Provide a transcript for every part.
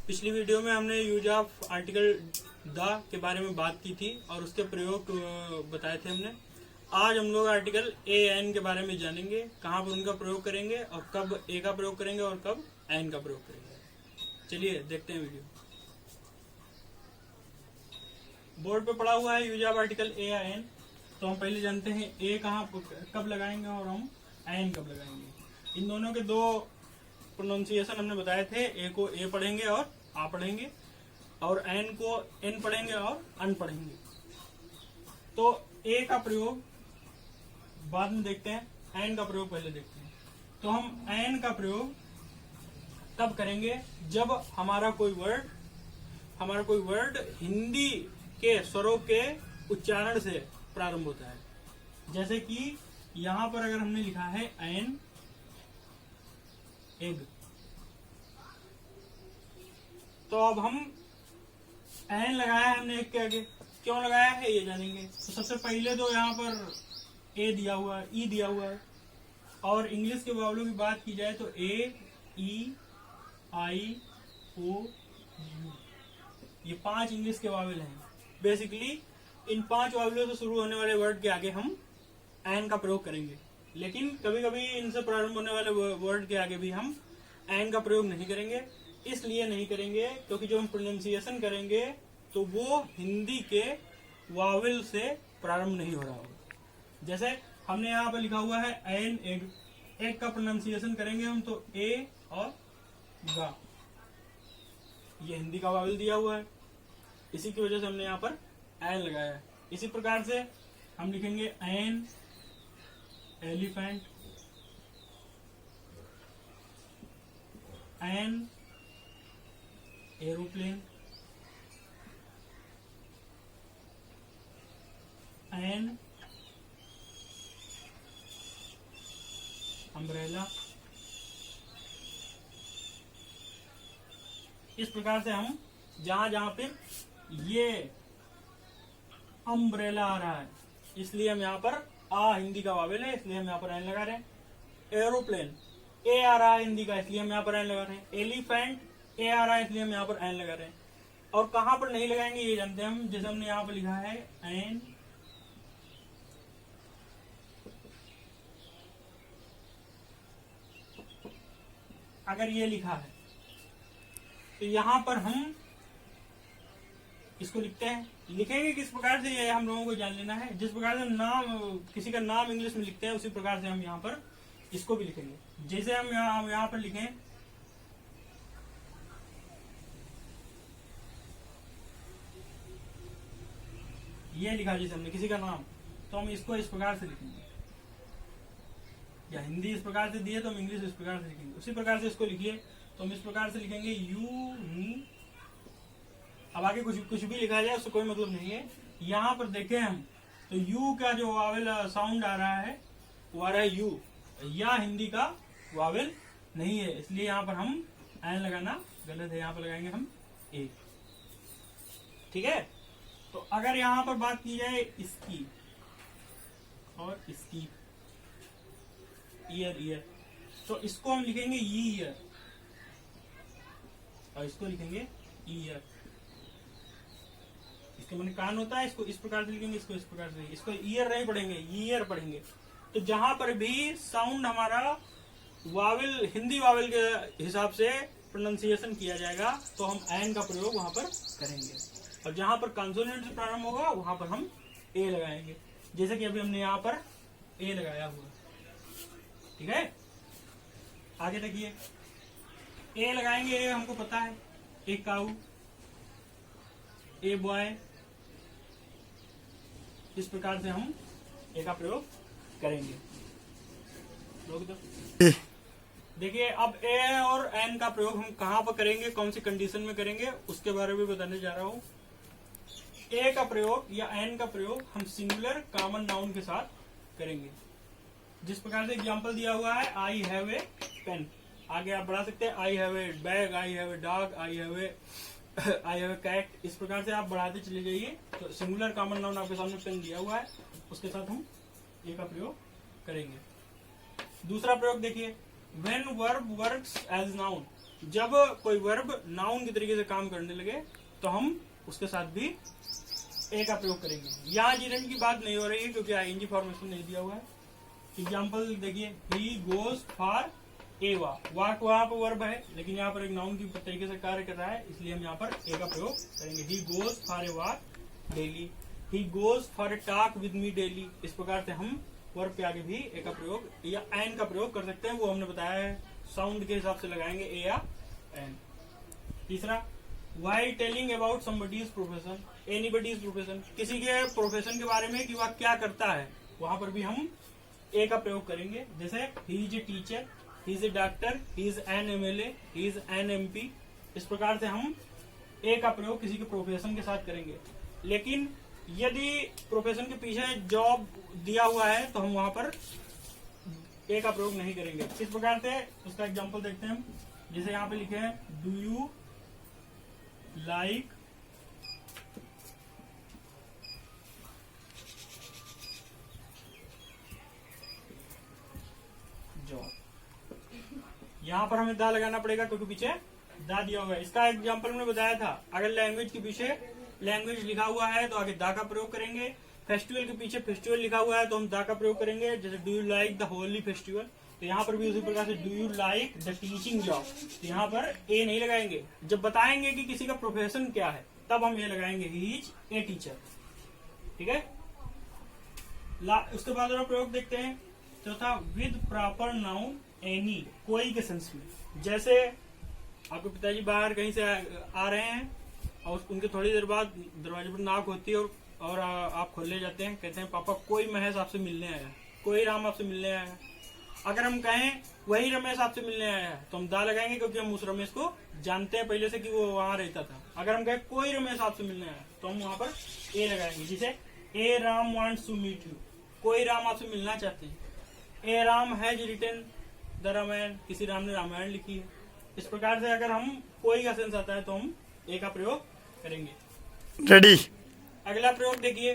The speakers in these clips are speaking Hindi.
पिछली वीडियो में हमने यूज ऑफ आर्टिकल द के बारे में बात की थी और उसके प्रयोग बताए थे हमने। आज हम लोग आर्टिकल ए एन के बारे में जानेंगे, कहाँ पर उनका प्रयोग करेंगे और कब ए का प्रयोग करेंगे और कब एन का प्रयोग करेंगे। चलिए देखते हैं वीडियो। बोर्ड पे पड़ा हुआ है यूज ऑफ आर्टिकल ए या एन, तो हम पहले जानते हैं ए कहाँ कब लगाएंगे और हम एन कब लगाएंगे। इन दोनों के दो प्रोनाउंसिएशन हमने बताए थे, ए को ए पढ़ेंगे और आ पढ़ेंगे और एन को एन पढ़ेंगे और अन पढ़ेंगे। तो ए का प्रयोग बाद में देखते हैं, एन का प्रयोग पहले देखते हैं। तो हम एन का प्रयोग तब करेंगे जब हमारा कोई वर्ड हिंदी के स्वरों के उच्चारण से प्रारंभ होता है। जैसे कि यहां पर अगर हमने लिखा है एन एग, तो अब हम एन लगाया है हमने एग के आगे, क्यों लगाया है ये जानेंगे। तो सबसे पहले तो यहाँ पर ए दिया हुआ है, ई दिया हुआ है, और इंग्लिश के वावलों की बात की जाए तो ए, ई, आई, ओ, यू, ये 5 इंग्लिश के वावल हैं। बेसिकली इन 5 वावलों से शुरू होने वाले वर्ड के आगे हम एन का प्रयोग करेंगे, लेकिन कभी कभी इनसे प्रारंभ होने वाले वर्ड के आगे भी हम एन का प्रयोग नहीं करेंगे। इसलिए नहीं करेंगे क्योंकि जो हम प्रोनाउंसिएशन करेंगे तो वो हिंदी के वावल से प्रारंभ नहीं हो रहा होगा। जैसे हमने यहाँ पर लिखा हुआ है एन एग, एग का प्रोनाउंसिएशन करेंगे हम तो ए और गा, ये हिंदी का वावल दिया हुआ है, इसी की वजह से हमने यहाँ पर एन लगाया है। इसी प्रकार से हम लिखेंगे an elephant, an aeroplane, an umbrella. इस प्रकार से हम जहां जहां पे ये अम्ब्रेला आ रहा है इसलिए हम यहाँ पर आ हिंदी का वावेल है इसलिए हम यहाँ पर एन लगा रहे हैं। एरोप्लेन ए आ रहा है हिंदी का इसलिए हम यहाँ पर एन लगा रहे हैं। एलिफेंट ए आ रहा है इसलिए हम यहाँ पर एन लगा रहे हैं। और कहां पर नहीं लगाएंगे ये जानते हैं हम, जैसे हमने यहाँ पर लिखा है एन अगर ये लिखा है तो यहां पर हम इसको लिखते हैं। लिखेंगे किस प्रकार से ये हम लोगों को जान लेना है। जिस प्रकार से नाम किसी का नाम इंग्लिश में लिखते हैं उसी प्रकार से हम यहाँ पर इसको भी लिखेंगे। जैसे हम यहाँ पर लिखें ये लिखा जैसे हमने किसी का नाम, तो हम इसको इस प्रकार से लिखेंगे, या हिंदी इस प्रकार से दिए तो हम इंग्लिश इस प्रकार से लिखेंगे। उसी प्रकार से इसको लिखिए तो हम इस प्रकार से लिखेंगे यू नी। अब आगे कुछ भी लिखा जाए उससे कोई मतलब नहीं है। यहाँ पर देखें हम तो यू का जो वावेल साउंड आ रहा है वो आ रहा है यू, या हिंदी का वावेल नहीं है, इसलिए यहाँ पर हम एन लगाना गलत है, यहाँ पर लगाएंगे हम ए। ठीक है। तो अगर यहाँ पर बात की जाए इसकी और इसकी, ईयर ईयर, तो इसको हम लिखेंगे ईयर और इसको लिखेंगे ईयर। इसके मैंने कान होता है, इसको इस प्रकार से लिखेंगे, इसको इस प्रकार से, इसको ईयर नहीं पढ़ेंगे, ईयर पढ़ेंगे। तो जहां पर भी साउंड हमारा वावेल हिंदी वावेल के हिसाब से प्रोनाउंसिएशन किया जाएगा तो हम एन का प्रयोग वहां पर करेंगे, और जहां पर कॉन्सोनेंट से प्रारंभ होगा वहां पर हम ए लगाएंगे। जैसे कि अभी हमने यहाँ पर ए लगाया हुआ। ठीक है। आगे देखिए ए लगाएंगे, ए हमको पता है, ए काऊ, ए बॉय, इस प्रकार से हम ए का प्रयोग करेंगे। देखिए अब ए और एन का प्रयोग हम कहां पर करेंगे, कौन सी कंडीशन में करेंगे उसके बारे में बताने जा रहा हूं। ए का प्रयोग या एन का प्रयोग हम सिंगुलर कॉमन नाउन के साथ करेंगे। जिस प्रकार से एग्जांपल दिया हुआ है आई हैव ए पेन, आगे आप बढ़ा सकते हैं I have a bag, I have a dog, I have a cat, इस प्रकार से आप बढ़ाते चले जाइए। तो सिंगुलर कॉमन नाउन आपके सामने पेन दिया हुआ है, उसके साथ हम ए का प्रयोग करेंगे। दूसरा प्रयोग देखिए, when verb works as noun, जब कोई वर्ब नाउन के तरीके से काम करने लगे तो हम उसके साथ भी ए का प्रयोग करेंगे। यहाँ जीरेंट की बात नहीं हो रही है क्योंकि आईएनजी फॉर्मेशन नहीं दिया हुआ है। एग्जाम्पल देखिए, ही गोज फॉर एवा, वाक वहां पर वर्ब है लेकिन यहाँ पर एक नाउन की तरीके से कार्य कर रहा है, इसलिए हम यहाँ पर ए का प्रयोग करेंगे। He goes for a walk daily, he goes for a talk with me daily. इस प्रकार से हम वर्ब के आगे भी ए का प्रयोग या एन का प्रयोग कर सकते हैं, वो हमने बताया है, साउंड के हिसाब से लगाएंगे ए या एन। तीसरा, while telling about somebody's profession, anybody's profession, किसी के प्रोफेशन के बारे में कि वह क्या करता है, वहां पर भी हम ए का प्रयोग करेंगे। जैसे ही is a teacher, he is A doctor, he is an MLA, he is an MP. इस प्रकार से हम ए का प्रयोग किसी के प्रोफेशन के साथ करेंगे। लेकिन यदि प्रोफेशन के पीछे जॉब दिया हुआ है तो हम वहां पर ए का प्रयोग नहीं करेंगे। इस प्रकार से उसका एग्जांपल देखते हैं हम। जैसे यहाँ पे लिखे हैं, डू यू लाइक जॉब। यहाँ पर हमें दा लगाना पड़ेगा क्योंकि पीछे दा दिया हुआ है। इसका एग्जांपल मैंने बताया था, अगर लैंग्वेज के पीछे लैंग्वेज लिखा हुआ है तो आगे दा का प्रयोग करेंगे। फेस्टिवल के पीछे फेस्टिवल लिखा हुआ है तो हम दा का प्रयोग करेंगे। जैसे do you like the Holi festival, तो यहाँ पर भी उसी प्रकार से do you like the teaching job, तो यहाँ पर ए नहीं लगाएंगे। जब बताएंगे कि किसी का प्रोफेशन क्या है तब हम ये लगाएंगे, ही इज ए टीचर। ठीक है, उसके बाद और प्रयोग देखते हैं। चौथा, विद प्रॉपर नाउन एनी, कोई के सेंस में। जैसे आपके पिताजी बाहर कहीं से आ रहे हैं और उनके थोड़ी देर बाद दरवाजे पर नाक होती है और आप खोलने जाते हैं, कहते हैं पापा कोई महेश आपसे मिलने आया, कोई राम आपसे मिलने आया है। अगर हम कहें वही रमेश आपसे मिलने आया है तो हम दा लगाएंगे क्योंकि हम उस रमेश को जानते हैं पहले से कि वो वहां रहता था। अगर हम कहें कोई रमेश आपसे मिलने आया तो हम वहां पर ए लगाएंगे। जैसे a Ram wants to meet you, कोई राम आपसे मिलना चाहते हैं। A Ram has written the Ramayana, किसी राम ने रामायण लिखी है। इस प्रकार से अगर हम कोई का सेंस आता है तो हम ए का प्रयोग करेंगे। रेडी। अगला प्रयोग देखिए,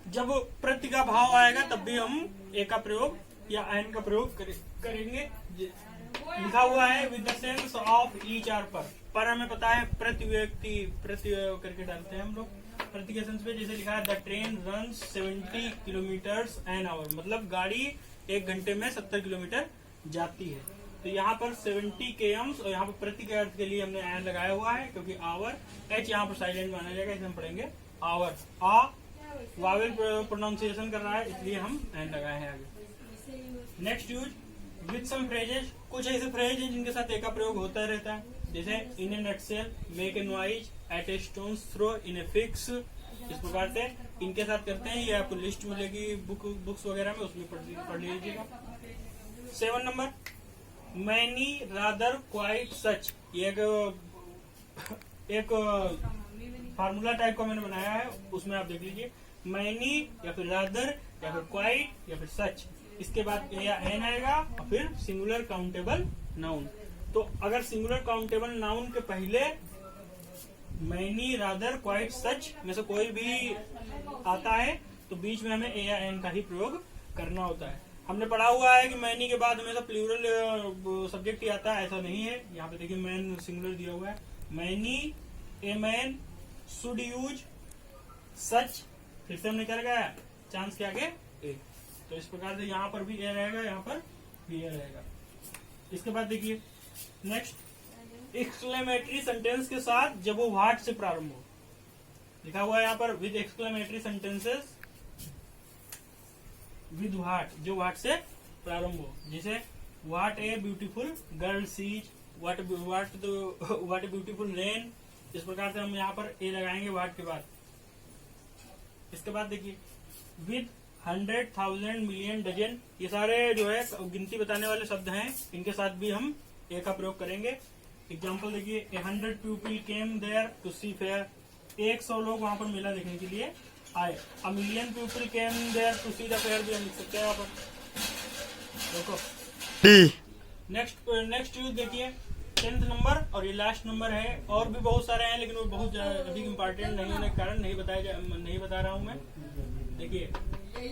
जब प्रत्यय का भाव आएगा तब भी हम ए का प्रयोग या एन का प्रयोग करेंगे। लिखा हुआ है with the sense of each आर पर हमें पता है प्रति व्यक्ति प्रत्यय करके डालते हैं हम लोग प्रति के सेंस पे। जैसे लिखा है, the train run 70 kilometres an hour, मतलब गाड़ी 1 घंटे में 70 किलोमीटर जाती है। तो यहाँ पर 70 km और यहाँ पर प्रति के अर्थ के लिए हमने एन लगाया हुआ है क्योंकि आवर, एच यहाँ पर साइलेंट माना जाएगा, इसे हम पढ़ेंगे आवर। आ वावेल प्रोनाउंसिएशन कर रहा है इसलिए हम एन लगाए हैं आगे। Next use with some phrases, कुछ ऐसे फ्रेज हैं जिनके साथ ए का प्रयोग होता रहता है। जैसे in a nutshell, make a noise, at a stone's throw, in a fix. इस प्रकार से इनके साथ करते हैं, ये आपको लिस्ट मिलेगी बुक्स वगैरह में, उसमें पढ़ लीजिएगा। 7 नंबर, मैनी रादर क्वाइट सच, ये एक फार्मूला टाइप का मैंने बनाया है, उसमें आप देख लीजिए। मैनी या फिर रादर या फिर क्वाइट या फिर सच, इसके बाद ए या एन आएगा और फिर सिंगुलर काउंटेबल नाउन। तो अगर सिंगुलर काउंटेबल नाउन के पहले मैनी रादर क्वाइट सच में से कोई भी आता है तो बीच में हमें ए या एन का ही प्रयोग करना होता है। हमने पढ़ा हुआ है कि मैनी के बाद हमेशा प्लूरल सब्जेक्ट ही आता है, ऐसा नहीं है। यहाँ पे देखिए मैन सिंगुलर दिया हुआ है, many, a man, should use, such, फिर से हमने क्या लगाया, चांस के आगे ए। तो इस प्रकार से यहाँ पर भी ए रहेगा, यहाँ पर भी ए रहेगा। इसके बाद देखिए नेक्स्ट, एक्सक्लेमेटरी सेंटेंस के साथ जब वो व्हाट से प्रारंभ हो, लिखा हुआ है यहाँ पर with exclamatory sentences with what, जो व्हाट से प्रारंभ हो। जैसे what a beautiful girl she's, what a beautiful rain. इस प्रकार से हम यहाँ पर ए लगाएंगे व्हाट के बाद। इसके बाद देखिए विद 100,000 मिलियन डजन, ये सारे जो है गिनती बताने वाले शब्द हैं, इनके साथ भी हम ए का प्रयोग करेंगे। एग्जाम्पल देखिए, 100 people came there to see fair, 100 लोग वहां पर मेला देखने के लिए आए। A million people came there to see the fair भी हम लिख सकते हैं यहाँ पर, देखो। नेक्स्ट यूज देखिए 10th नंबर, और ये लास्ट नंबर है। और भी बहुत सारे हैं लेकिन वो बहुत अधिक इम्पोर्टेंट नहीं होने के कारण नहीं बता रहा हूँ मैं। देखिए,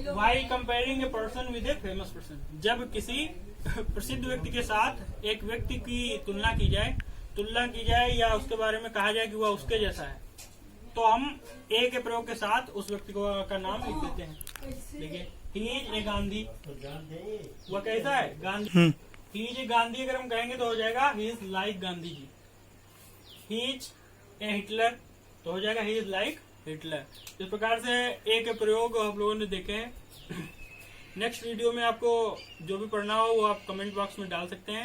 why comparing a person with a famous person, जब किसी प्रसिद्ध व्यक्ति के साथ एक व्यक्ति की तुलना की जाए या उसके बारे में कहा जाए कि वह उसके जैसा है, तो हम ए के प्रयोग के साथ उस व्यक्ति को का नाम लिख देते हैं। देखिए, ही इज ए गांधी, वह कैसा है? Gandhi. He is a Gandhi अगर हम कहेंगे तो हो जाएगा he is like Gandhi ji. He is a Hitler तो हो जाएगा ही इज लाइक हिटलर। इस प्रकार से ए के प्रयोग हम लोगों ने देखे हैं। नेक्स्ट वीडियो में आपको जो भी पढ़ना हो वो आप कमेंट बॉक्स में डाल सकते हैं।